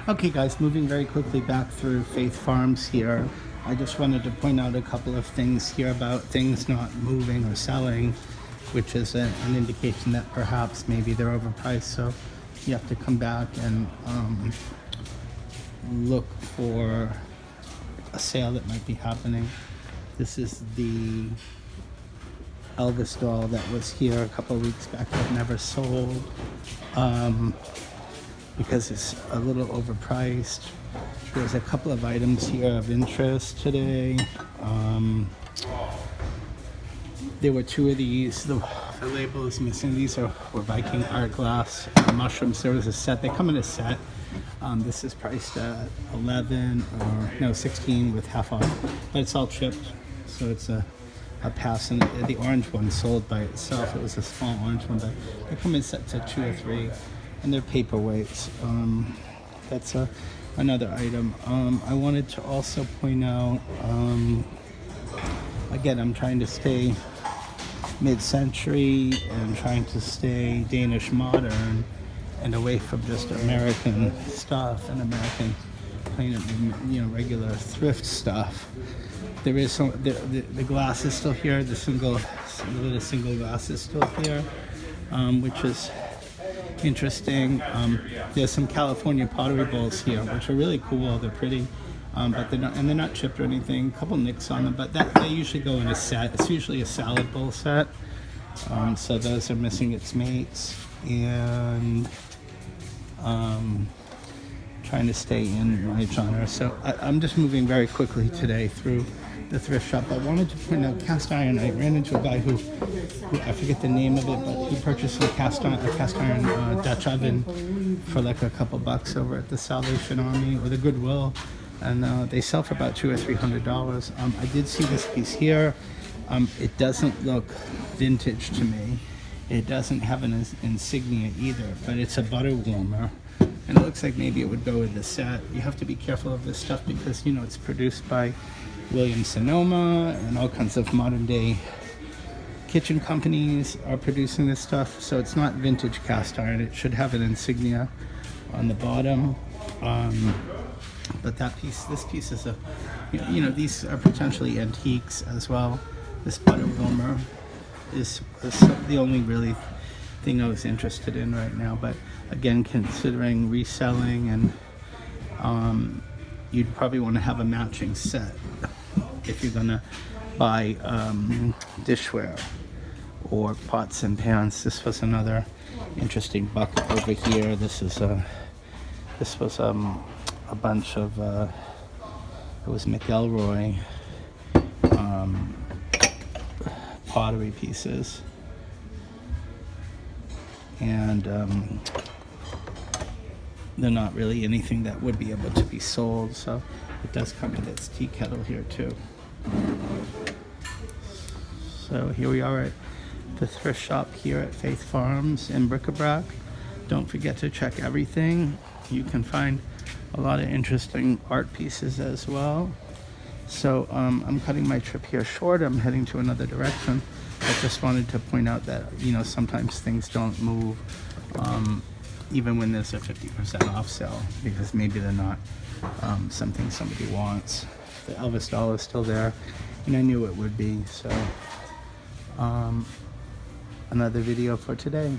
Okay guys, moving very quickly back through Faith Farms here. I just wanted to point out a couple of things here about things not moving or selling, which is an indication that perhaps maybe they're overpriced. So you have to come back and look for a sale that might be happening. This is the Elvis doll that was here a couple of weeks back that never sold. Because it's a little overpriced. There's a couple of items here of interest today. There were two of these. The label is missing. These were Viking art glass mushrooms. There was a set. They come in a set. This is priced at 11 or no 16 with half off, but it's all chipped, so it's a pass. And the orange one sold by itself. It was a small orange one, but they come in sets of 2 or 3. And they're paperweights. That's another item. I wanted to also point out, again, I'm trying to stay mid-century and trying to stay Danish modern and away from just American stuff and American plain, regular thrift stuff. There is some, the glass is still here. The single glass is still here, which is interesting. There's some California pottery bowls here, which are really cool. They're pretty, but they're not chipped or anything. A couple nicks on them, but they usually go in a set. It's usually a salad bowl set. So those are missing its mates, and trying to stay in my genre. So I'm just moving very quickly today through the thrift shop. I wanted to point out cast iron. I ran into a guy who I forget the name of it, but he purchased a cast iron Dutch oven for like a couple bucks over at the Salvation Army or the Goodwill, and they sell for about $200 or $300. I did see this piece here. It doesn't look vintage to me. It doesn't have an insignia either, but it's a butter warmer, and it looks like maybe it would go with the set. You have to be careful of this stuff because it's produced by Williams-Sonoma, and all kinds of modern day kitchen companies are producing this stuff. So it's not vintage cast iron. It should have an insignia on the bottom. But this piece is these are potentially antiques as well. This butter warmer is the only really thing I was interested in right now. But again, considering reselling, and you'd probably want to have a matching set if you're gonna buy dishware or pots and pans. This was another interesting bucket over here. This was a bunch of it was McElroy pottery pieces, and they're not really anything that would be able to be sold. So it does come with its tea kettle here too. So here we are at the thrift shop here at Faith Farms in Bric-a-Brac. Don't forget to check everything. You can find a lot of interesting art pieces as well. So I'm cutting my trip here short. I'm heading to another direction. I just wanted to point out that sometimes things don't move even when there's a 50% off sale, because maybe they're not something somebody wants. The Elvis doll is still there, and I knew it would be. So another video for today.